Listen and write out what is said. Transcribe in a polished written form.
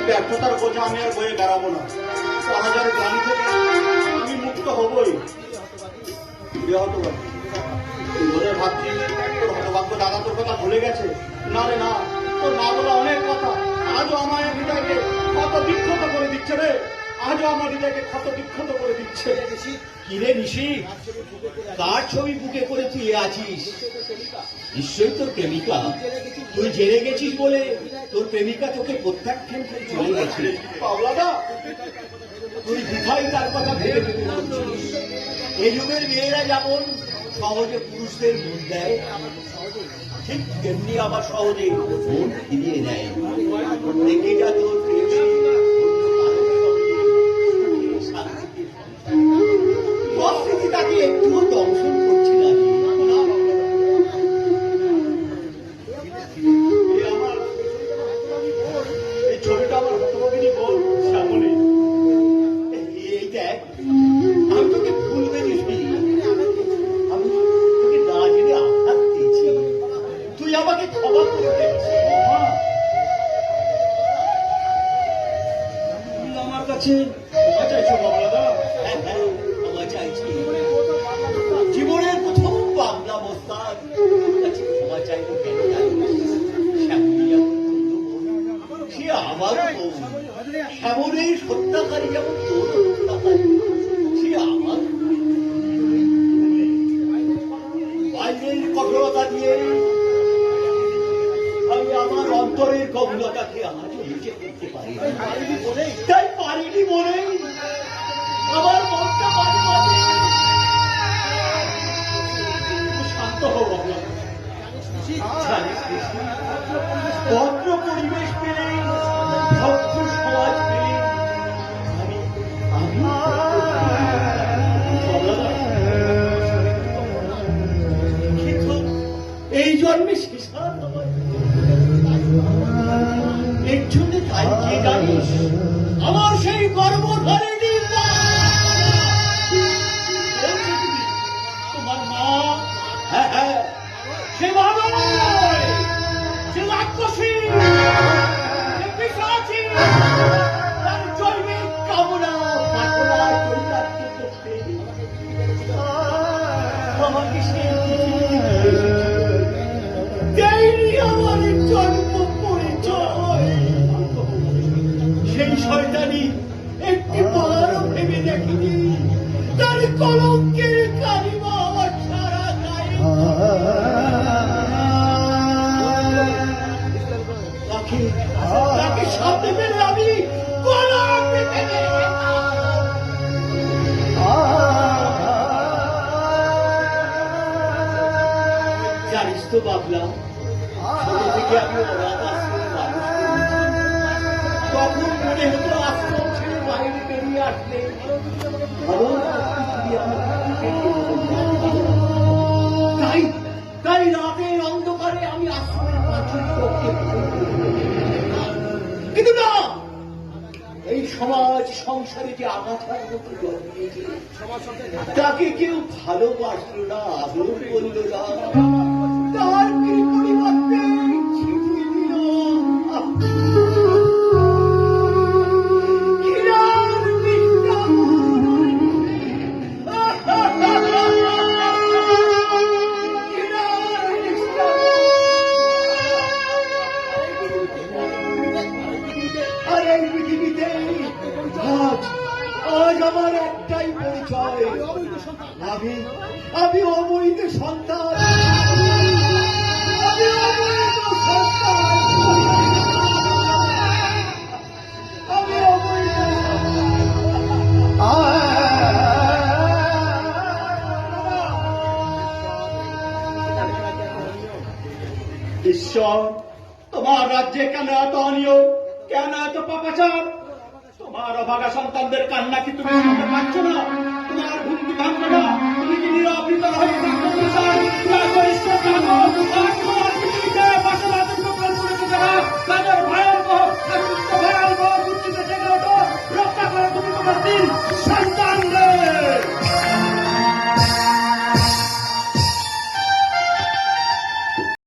ব্যর্থতার বোঝা আমি আর বয়ে বেড়াবো না। পরাজয়ের গ্লানি থেকে আমি মুক্ত হবই। তুই বোধ হয় ভাবছিস তোর হতভাগ্য দাদা তোর কথা ভুলে গেছে। না রে না, তোর না বলা অনেক কথা আজও আমার হৃদয়কে ক্ষত বিক্ষত করে দিচ্ছে রে। আজও আমার হৃদয়কে ক্ষত বিক্ষত করে দিচ্ছে। কিরে নিশি, কার ছবি বুকে করে তুই আছিস? নিশ্চয়ই তোর প্রেমিকা। তুই জেনে গেছিস বলে তোর প্রেমিকা তোকে প্রত্যাখ্যান করে চলে গেছে। পাগলাদা, তুই কোথায় তার কথা ভেবে ভেবে বলছিস? এই যুগের মেয়েরা যেমন সহজে পুরুষদের মন দেয়, ঠিক তেমনি আবার সহজে মন ফিরিয়ে নেয়। দেখে যা তোর প্রেয়সী পরিস্থিতি তাকে একটুও দংশন করছে না। এই ছবিটা আমার হতভাগিনী বোন শ্যামলী। এই দেখ, আমি তোকে ভুল বুঝবি। আমি তোকে না জেনে আঘাত দিয়েছি, তুই আমাকে ক্ষমা করে দিয়েছিস। আমার কাছে ক্ষমা চাইছো বাবলাদা? হ্যাঁ হ্যাঁ, ক্ষমা চাইছি। জীবনের প্রথম বাংলাবস্থার তোর কাছে ক্ষমা চাইব কেন জানিস? শ্যামলী যেমন তোর বোন, সে আমার বোন। শ্যামলের হত্যাকারী যেমন তোর হত্যাকারী, সে আমার। বাইরের কঠোরতা দিয়ে আমি আমার অন্তরের গভীরতাকে আজও নিচে করতে পারি। তাই পারিনি মনে আমার মনটা মাঝে মাঝে। শান্ত হও বাবলা। জানিস ভদ্র পরিবেশ পেলে, ভদ্র সমাজ পেলে আমি আমি কিন্তু এই জন্মে শেষ আর নয়। এর জন্য তাই কে জানিস আমার সেই গর্ভধারিণী মা। তোমার মা, হ্যাঁ হ্যাঁ, সে ভালো নয়, সে রাক্ষসী, সে পিশাচী। তার জৈবিক কামনা বাসনায় চরিতার্থ করতে আমাকে সে দেয়নি আমার জন্ম পরিচয়। সেই শয়তানি একটি বারও ভেবে দেখিনি তার কলঙ্কের কালিমা আমার সারা গায়ে। তাকে সামনে পেলে আমি কলম পেতে জানিস তো বাবলা, ছোট থেকে আমি অনাথ আশ্রমে মানুষ করেছি। তখন মনে হতো আশ্রম ছেড়ে বাইরে বেরিয়ে আসলে তাই তাই রাতের অন্ধকারে আমি আশ্রমের পাঁচিল টপকে কিন্তু না, এই সমাজ সংসারে যে আগাছার মতো জন্মিয়েছে তাকে কেউ ভালোবাসল না, আদর করল না। তার পরিবর্তে চিঠি দিল আজ আমার একটাই পরিচয়, আমি অবৈধ সন্তান। আমি অবৈধ সন্তান। আমি অবৈধ ঈশ্বর, তোমার রাজ্যে কেন এত অনিয়ম, কেন এত পাপাচার? তোমার অভাগা সন্তানদের কান্না কি তুমি শুনতে পাচ্ছ না? তোমার ঘুম কি ভাঙবে না? তুমি কি নিরবৃত হয়ে থাকো? রক্ষা করো তুমি তোমার দিন।